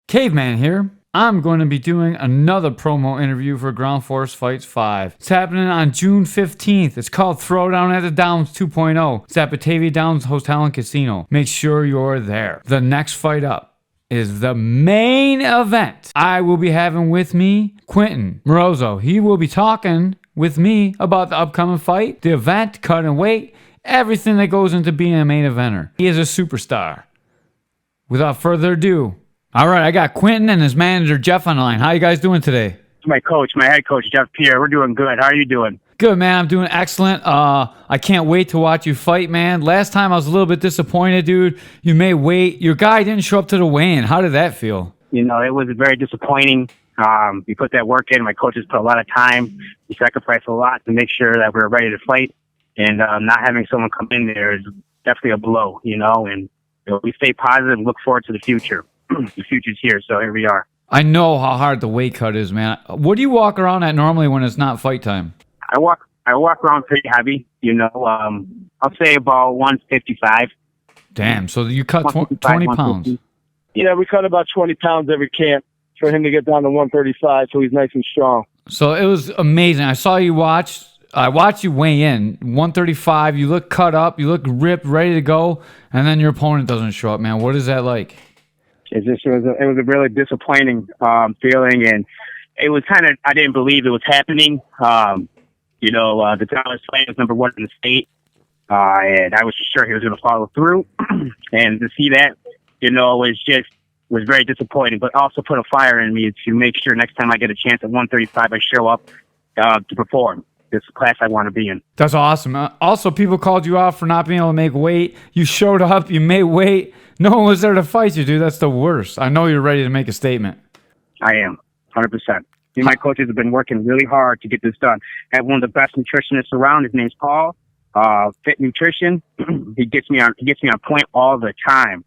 Caveman here. I'm going to be doing another promo interview for Ground Force Fights 5. It's happening on June 15th. It's called Throwdown at the Downs 2.0. It's at Batavia Downs Hotel and Casino. Make sure you're there. The next fight up is the main event. I will be having with me Quentin Marozzi. He will be talking with me about the upcoming fight, the event, cutting weight, everything that goes into being a main eventer. He is a superstar. Without further ado, all right, I got Quentin and his manager, Jeff, on the line. How you guys doing today? My coach, my head coach, Jeff Pierre. We're doing good. How are you doing? Good, man. I'm doing excellent. I can't wait to watch you fight, man. Last time I was a little bit disappointed, dude. You made weight. Your guy didn't show up to the weigh-in. How did that feel? You know, it was very disappointing. We put that work in. My coaches put a lot of time. We sacrificed a lot to make sure that we were ready to fight. And not having someone come in there is definitely a blow, you know. And we stay positive and look forward to the future. The future's here, so here we are. I know how hard the weight cut is, man. What do you walk around at normally when it's not fight time? I walk around pretty heavy, you know. I'll say about 155. Damn, so you cut 20 pounds. Yeah, we cut about 20 pounds every camp for him to get down to 135, so he's nice and strong. So it was amazing. I saw you watch. I watched you weigh in, 135. You look cut up. You look ripped, ready to go, and then your opponent doesn't show up, man. What is that like? It was a really disappointing feeling, and it was kind of, I didn't believe it was happening. You know, the guy was playing was number one in the state, and I was sure he was going to follow through. And to see that, you know, was very disappointing, but also put a fire in me to make sure next time I get a chance at 135, I show up to perform. This class I want to be in. That's awesome. Also, people called you out for not being able to make weight. You showed up. You made weight. No one was there to fight you, dude. That's the worst. I know you're ready to make a statement. I am, 100%. Me and my coaches have been working really hard to get this done. I have one of the best nutritionists around. His name's Paul. Fit Nutrition. He gets me on point all the time.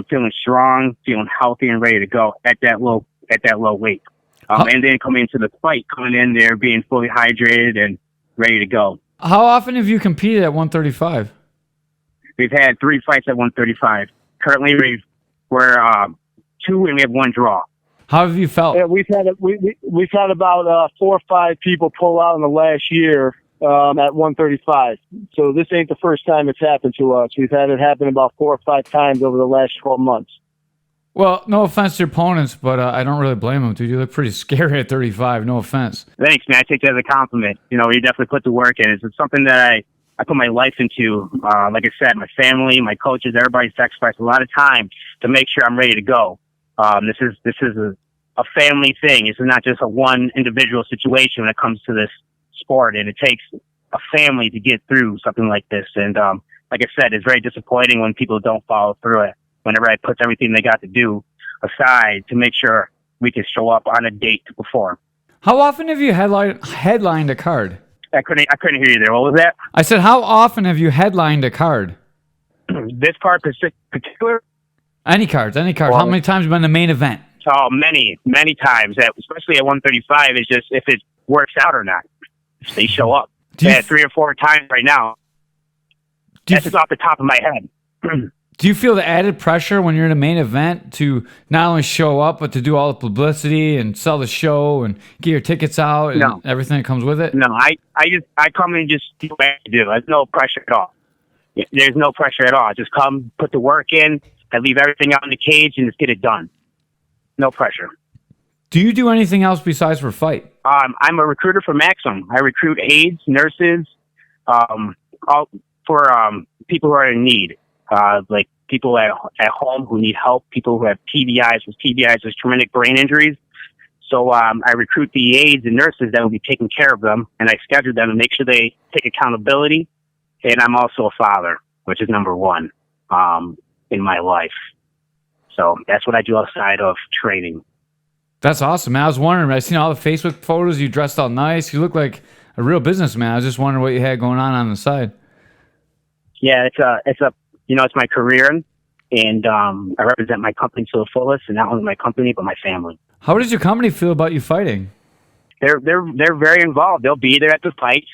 Feeling strong, feeling healthy, and ready to go at that low weight. And then coming into the fight, coming in there being fully hydrated and ready to go. How often have you competed at 135? We've had 3 fights at 135. Currently, we're 2 and we have 1 draw. How have you felt? Yeah, we've had about 4 or 5 people pull out in the last year at 135. So this ain't the first time it's happened to us. We've had it happen about 4 or 5 times over the last 12 months. Well, no offense to your opponents, but I don't really blame them, dude. You look pretty scary at 35. No offense. Thanks, man. I take that as a compliment. You know, you definitely put the work in. It's something that I put my life into. Like I said, my family, my coaches, everybody sacrificed a lot of time to make sure I'm ready to go. This is a family thing. This is not just a one individual situation when it comes to this sport, and it takes a family to get through something like this. And like I said, it's very disappointing when people don't follow through it. Whenever I put everything they got to do aside to make sure we can show up on a date to perform. How often have you headlined a card? I couldn't hear you there. What was that? I said, how often have you headlined a card? This card particular? Any cards. Well, How many times have you been the main event? Oh, many times. Especially at 135, it's just if it works out or not. If they show up. Yeah, 3 or 4 times right now. That's just off the top of my head. Do you feel the added pressure when you're in a main event to not only show up, but to do all the publicity and sell the show and get your tickets out and everything that comes with it? No, I come and just do what I do. There's no pressure at all. There's no pressure at all. Just come, put the work in, I leave everything out in the cage, and just get it done. No pressure. Do you do anything else besides for fight? I'm a recruiter for Maxim. I recruit aides, nurses, all for people who are in need. Like people at home who need help, people who have TBIs. With TBIs, there's traumatic brain injuries. So I recruit the aides and nurses that will be taking care of them, and I schedule them to make sure they take accountability. And I'm also a father, which is number 1 in my life. So that's what I do outside of training. That's awesome, man. I was wondering, I seen all the Facebook photos. You dressed all nice. You look like a real businessman. I was just wondering what you had going on the side. Yeah, it's my career, and I represent my company to the fullest, and not only my company but my family. How does your company feel about you fighting? They're very involved. They'll be there at the fights.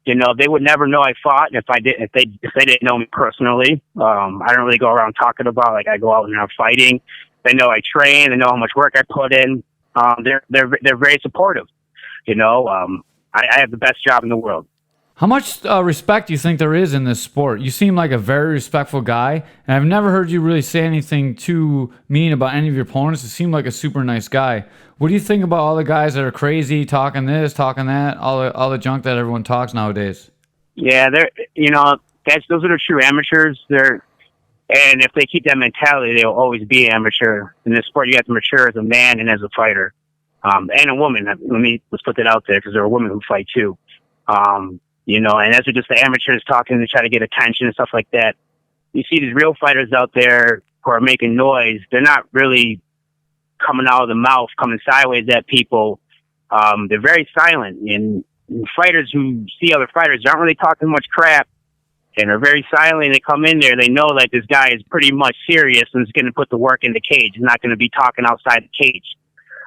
You know, they would never know I fought if they didn't know me personally. I don't really go around talking about like I go out and I'm fighting. They know I train. They know how much work I put in. They're very supportive. I have the best job in the world. How much respect do you think there is in this sport? You seem like a very respectful guy, and I've never heard you really say anything too mean about any of your opponents. You seem like a super nice guy. What do you think about all the guys that are crazy, talking this, talking that, all the junk that everyone talks nowadays? Yeah, those are the true amateurs. And if they keep that mentality, they'll always be amateur. In this sport, you have to mature as a man and as a fighter, and a woman. Let's put that out there, because there are women who fight too. And as are just the amateurs talking to try to get attention and stuff like that. You see these real fighters out there who are making noise. They're not really coming out of the mouth, coming sideways at people. They're very silent. And fighters who see other fighters aren't really talking much crap and are very silent. They come in there, they know that this guy is pretty much serious and is going to put the work in the cage. He's not going to be talking outside the cage.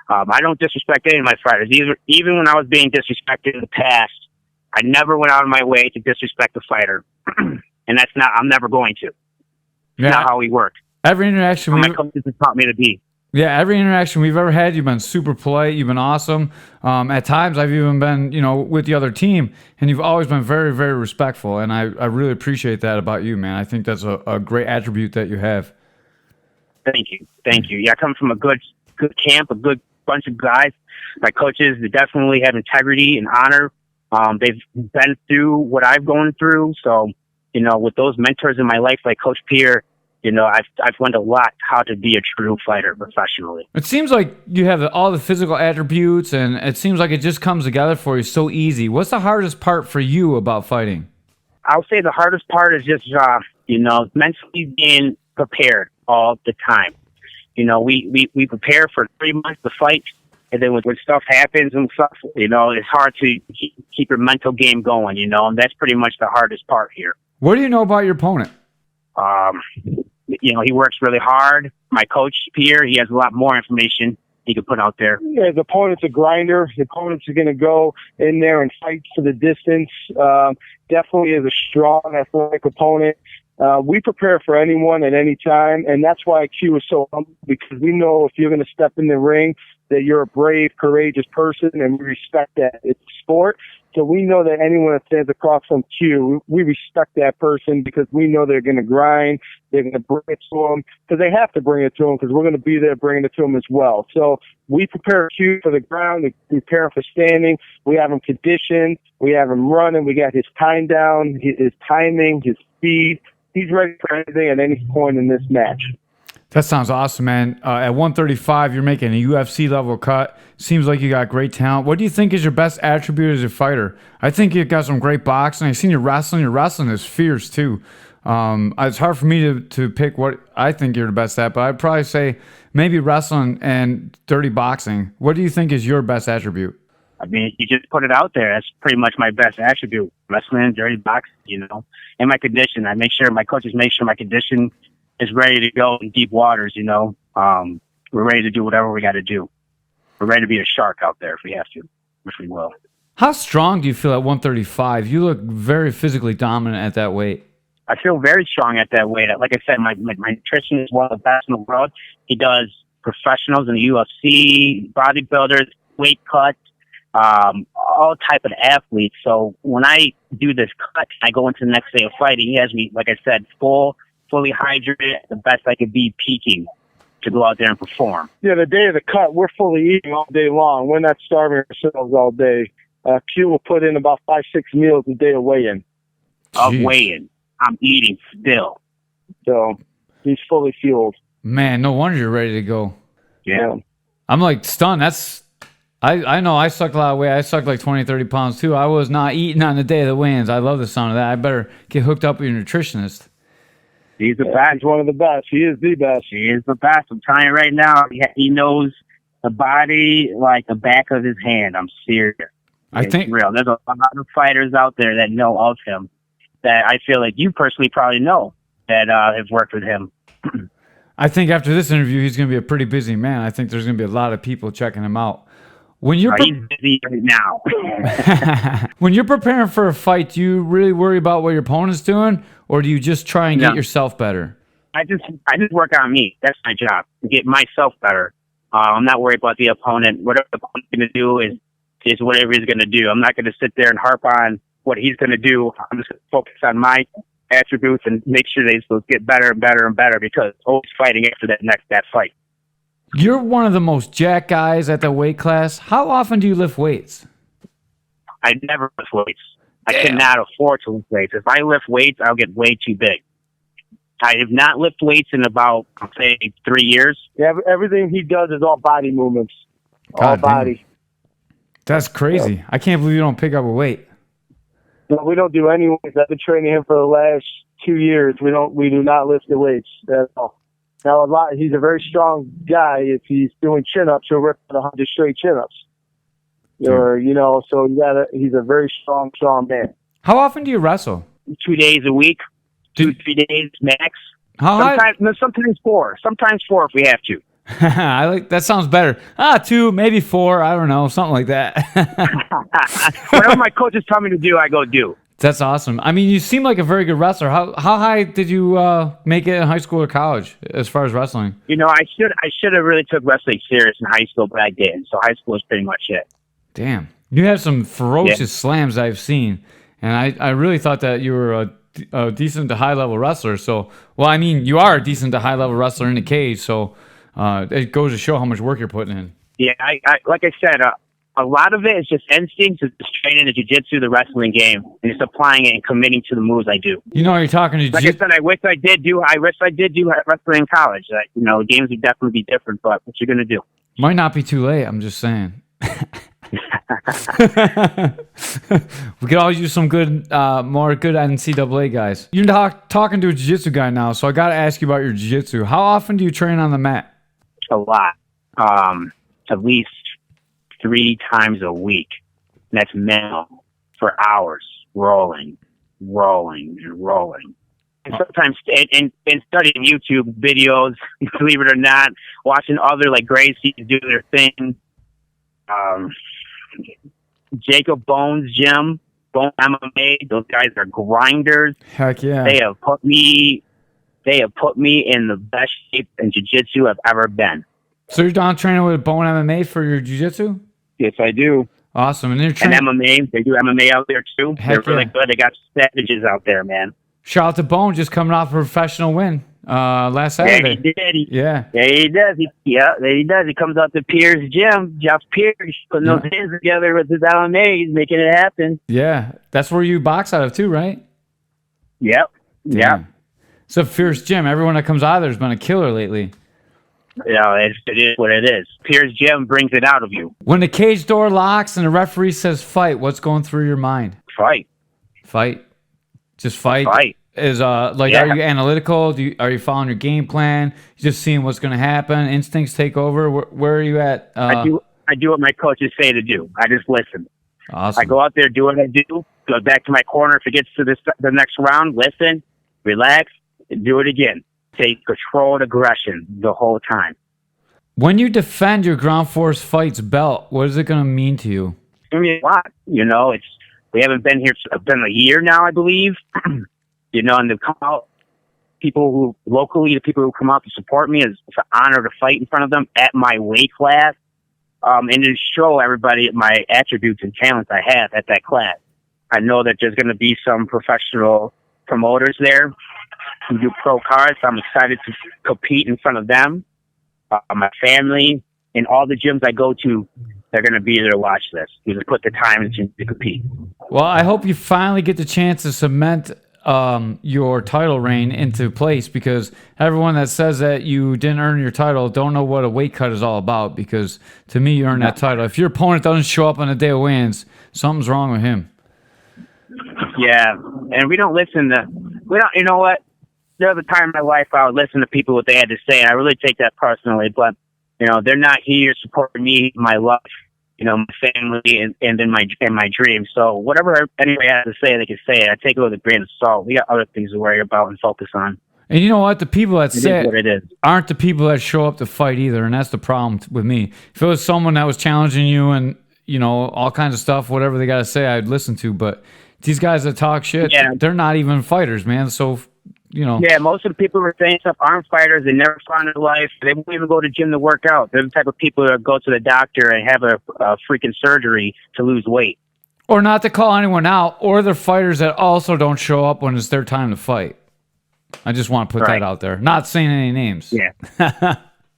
I don't disrespect any of my fighters. Even when I was being disrespected in the past, I never went out of my way to disrespect the fighter. And I'm never going to. It's not how we work. Every interaction my coaches have taught me to be. Yeah, every interaction we've ever had, you've been super polite. You've been awesome. At times, I've even been, with the other team, and you've always been very, very respectful. And I really appreciate that about you, man. I think that's a great attribute that you have. Thank you. Yeah, I come from a good camp, a good bunch of guys. My coaches, they definitely have integrity and honor. They've been through what I've gone through. So, with those mentors in my life, like Coach Pierre, I've learned a lot how to be a true fighter professionally. It seems like you have all the physical attributes, and it seems like it just comes together for you so easy. What's the hardest part for you about fighting? I'll say the hardest part is just, mentally being prepared all the time. We prepare for 3 months to fight. And then when stuff happens and stuff, it's hard to keep your mental game going, and that's pretty much the hardest part here. What do you know about your opponent? He works really hard. My coach, Pierre, he has a lot more information he could put out there. Yeah, the opponent's a grinder. The opponent's going to go in there and fight for the distance. Definitely is a strong, athletic opponent. We prepare for anyone at any time, and that's why Q is so humble, because we know if you're going to step in the ring, that you're a brave, courageous person, and we respect that. It's sport, so we know that anyone that stands across from Q, we respect that person because we know they're going to grind, they're going to bring it to them, because they have to bring it to them, because we're going to be there bringing it to them as well. So we prepare Q for the ground, we prepare him for standing, we have him conditioned, we have him running, we got his time down, his timing, his speed. He's ready for anything at any point in this match. That sounds awesome, man. At 135, you're making a UFC level cut. Seems like you got great talent. What do you think is your best attribute as a fighter? I think you've got some great boxing. I've seen you wrestling. Your wrestling is fierce, too. It's hard for me to pick what I think you're the best at, but I'd probably say maybe wrestling and dirty boxing. What do you think is your best attribute? You just put it out there. That's pretty much my best attribute. Wrestling, dirty boxing, and my condition. My coaches make sure my condition is ready to go in deep waters, We're ready to do whatever we got to do. We're ready to be a shark out there if we have to, which we will. How strong do you feel at 135? You look very physically dominant at that weight. I feel very strong at that weight. Like I said, my nutrition is one of the best in the world. He does professionals in the UFC, bodybuilders, weight cuts, all type of athletes. So when I do this cut, I go into the next day of fighting. He has me, like I said, fully hydrated, the best I could be, peaking to go out there and perform. Yeah, the day of the cut, we're fully eating all day long. We're not starving ourselves all day. Q will put in about 5-6 meals a day of weigh-in. I'm eating still. So he's fully fueled. Man, no wonder you're ready to go. Yeah. I'm like stunned. I know I sucked a lot of weight. I sucked like 20, 30 pounds too. I was not eating on the day of the weigh-ins. I love the sound of that. I better get hooked up with your nutritionist. He's the best. He's one of the best. He is the best. He is the best. I'm telling you right now, he knows the body like the back of his hand. I'm serious. It's real. There's a lot of fighters out there that know of him that I feel like you personally probably know that have worked with him. I think after this interview, he's going to be a pretty busy man. I think there's going to be a lot of people checking him out. When you're he's busy right now. When you're preparing for a fight, do you really worry about what your opponent's doing, or do you just try and get yourself better? I just work on me. That's my job, to get myself better. I'm not worried about the opponent. Whatever the opponent's going to do is whatever he's going to do. I'm not going to sit there and harp on what he's going to do. I'm just going to focus on my attributes and make sure they get better and better and better, because always fighting after that fight. You're one of the most jacked guys at the weight class. How often do you lift weights? I never lift weights. I cannot afford to lift weights. If I lift weights, I'll get way too big. I have not lifted weights in about, I'll say, 3 years. Yeah, everything he does is all body movements. God all damn. body. That's crazy. Yeah. I can't believe you don't pick up a weight. No, we don't do any weights. I've been training him for the last 2 years. We do not lift the weights at all. Now, he's a very strong guy. If he's doing chin-ups, he'll rip 100 straight chin-ups. Or, so he's a very strong man. How often do you wrestle? 2 days a week, 2-3 days max. Sometimes 4. Sometimes 4 if we have to. That sounds better. 2, maybe 4. I don't know, something like that. Whatever my coaches tell me to do, I go do. That's awesome. I mean, you seem like a very good wrestler. How high did you make it in high school or college as far as wrestling? I should have really took wrestling serious in high school, but I didn't. So high school is pretty much it. Damn. You have some ferocious slams I've seen, and I really thought that you were a decent to high-level wrestler. So, well, I mean, you are a decent to high-level wrestler in the cage, so it goes to show how much work you're putting in. Yeah, I like I said, a lot of it is just instinct, just training the jiu-jitsu, the wrestling game, and just applying it and committing to the moves I do. You're talking to like I said, I wish I did do wrestling in college. Games would definitely be different, but what you gonna do? Might not be too late. I'm just saying. We could all use some more good NCAA guys. You're talking to a jiu-jitsu guy now, so I got to ask you about your jiu-jitsu. How often do you train on the mat? A lot. At least 3 times a week. That's minimal, for hours, rolling. And sometimes, and studying YouTube videos, believe it or not, watching other like Gracie do their thing. Jacob Bones Gym, Bone MMA, those guys are grinders. Heck yeah. They have put me in the best shape in jiu-jitsu I've ever been. So you're down training with Bone MMA for your jiu-jitsu? Yes, I do. Awesome. And MMA, they do MMA out there too. Heck They're really good. They got savages out there, man. Shout out to Bone, just coming off a professional win last Saturday. Yeah, he did. He does. He comes out to Pierre's gym, Jeff Pierre, putting those hands together with his MMA. He's making it happen. Yeah, that's where you box out of too, right? Yep. Damn. Yep. It's a fierce gym. Everyone that comes out of there has been a killer lately. It is what it is. Pierre's gym brings it out of you. When the cage door locks and the referee says fight, what's going through your mind? Fight. Just fight. Is are you analytical? Are you following your game plan? You just seeing what's going to happen? Instincts take over. Where are you at? I do what my coaches say to do. I just listen. Awesome. I go out there, do what I do. Go back to my corner. If it gets to the next round, listen, relax, and do it again. Take controlled aggression the whole time. When you defend your ground force fights belt, what is it going to mean to you? I mean, a lot. We haven't been here. It's been a year now, I believe. And to come out, the people who come out to support me, it's an honor to fight in front of them at my weight class, and to show everybody my attributes and talents I have at that class. I know that there's going to be some professional promoters there who do pro cards. I'm excited to compete in front of them. My family and all the gyms I go to, they're going to be there to watch this. You just put the time into to compete. Well, I hope you finally get the chance to cement your title reign into place, because everyone that says that you didn't earn your title don't know what a weight cut is all about, because to me, you earned that title. If your opponent doesn't show up on the day of weigh-ins, something's wrong with him. Yeah, and we don't listen to... You know what? There was a time in my life I would listen to people what they had to say, and I really take that personally, but they're not here supporting me, my life, my family, and in my dreams. So whatever anybody has to say, they can say it. I take it with a grain of salt. We got other things to worry about and focus on. And you know what? The people that say it aren't the people that show up to fight either, and that's the problem with me. If it was someone that was challenging you and all kinds of stuff, whatever they got to say, I'd listen to. But these guys that talk shit, they're not even fighters, man. So Yeah, most of the people who are saying stuff aren't fighters. They never fought in their life. They won't even go to gym to work out. They're the type of people that go to the doctor and have a freaking surgery to lose weight. Or not to call anyone out, or they're fighters that also don't show up when it's their time to fight. I just want to put that out there. Not saying any names. Yeah.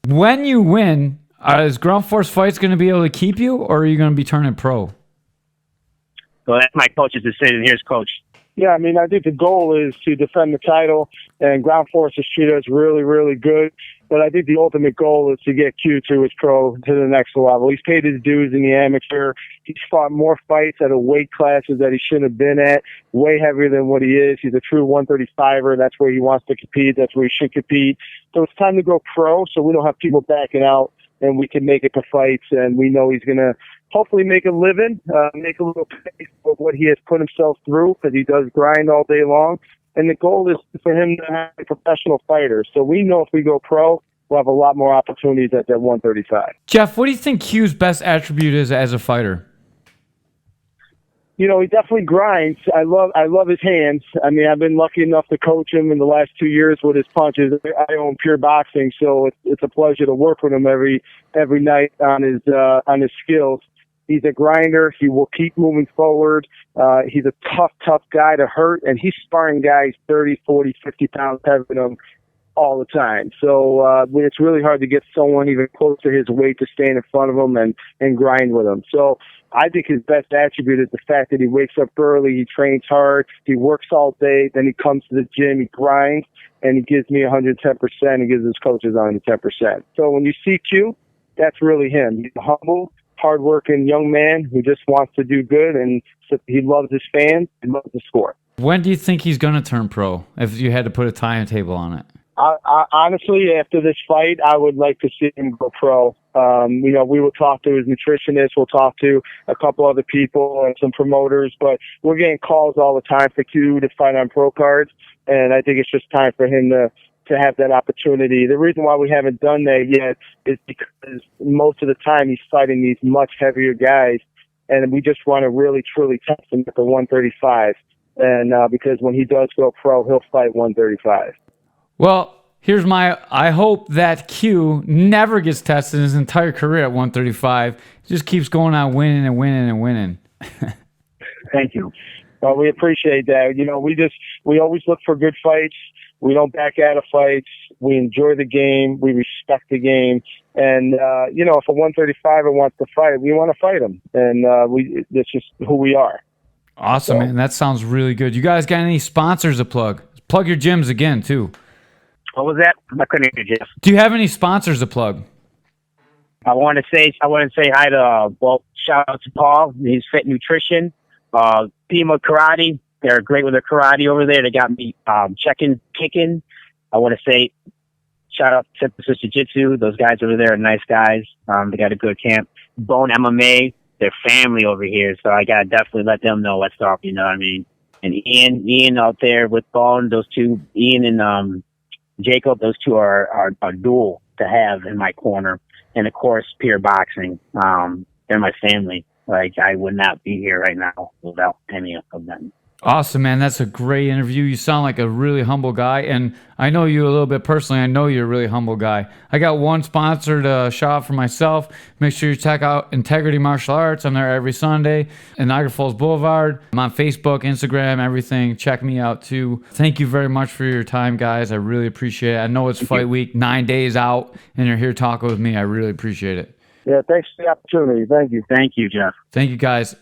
When you win, is Ground Force Fights going to be able to keep you, or are you going to be turning pro? So that's my coach's decision. Here's coach. Yeah, I mean, I think the goal is to defend the title, and Ground Force has treated us really, really good. But I think the ultimate goal is to get Q to his pro to the next level. He's paid his dues in the amateur. He's fought more fights at a weight classes that he shouldn't have been at, way heavier than what he is. He's a true 135er. That's where he wants to compete. That's where he should compete. So it's time to go pro so we don't have people backing out and we can make it to fights. And we know he's going to hopefully make a living, make a little pay for what he has put himself through because he does grind all day long. And the goal is for him to have a professional fighter. So we know if we go pro, we'll have a lot more opportunities at that 135. Jeff, what do you think Q's best attribute is as a fighter? He definitely grinds. I love his hands. I mean, I've been lucky enough to coach him in the last 2 years with his punches. I own Pure Boxing, so it's a pleasure to work with him every night on his skills. He's a grinder. He will keep moving forward. He's a tough guy to hurt, and he's sparring guys 30, 40, 50 pounds heavier than him all the time. So it's really hard to get someone even close to his weight to stand in front of him and grind with him. So I think his best attribute is the fact that he wakes up early, he trains hard, he works all day, then he comes to the gym, he grinds, and he gives me 110%. He gives his coaches 110%. So when you see Q, that's really him. He's humble, hardworking young man who just wants to do good, and he loves his fans, he loves the sport. When do you think he's going to turn pro, if you had to put a timetable on it? Honestly, after this fight, I would like to see him go pro. We will talk to his nutritionist, we'll talk to a couple other people and some promoters, but we're getting calls all the time for Q to fight on pro cards, and I think it's just time for him to have that opportunity. The reason why we haven't done that yet is because most of the time he's fighting these much heavier guys, and we just want to really, truly test him at the 135. And because when he does go pro, he'll fight 135. Well, I hope that Q never gets tested in his entire career at 135. He just keeps going on winning and winning and winning. Thank you. Well, we appreciate that. We always look for good fights. We don't back out of fights. We enjoy the game. We respect the game. And, if a 135er wants to fight, we want to fight him. And that's just who we are. Awesome, man. That sounds really good. You guys got any sponsors to plug? Plug your gyms again, too. What was that? I couldn't hear you, Jeff. Do you have any sponsors to plug? I want to say hi to, shout out to Paul. He's Fit Nutrition. Pima Karate. They're great with their karate over there. They got me kicking. I want to say shout out to Synthesis Jiu-Jitsu. Those guys over there are nice guys. They got a good camp. Bone MMA. They're family over here, so I got to definitely let them know what's up, you know what I mean? And Ian out there with Bone, those two, Ian and Jacob, those two are dual to have in my corner. And, of course, Pure Boxing. They're my family. Like, I would not be here right now without any of them. Awesome, man. That's a great interview. You sound like a really humble guy, and I know you a little bit personally. I know you're a really humble guy. I got one sponsored shop for myself. Make sure you check out Integrity Martial Arts. I'm there every Sunday in Niagara Falls Boulevard. I'm on Facebook, Instagram, everything. Check me out, too. Thank you very much for your time, guys. I really appreciate it. I know it's fight week, 9 days out, and you're here talking with me. I really appreciate it. Yeah, thanks for the opportunity. Thank you. Thank you, Jeff. Thank you, guys.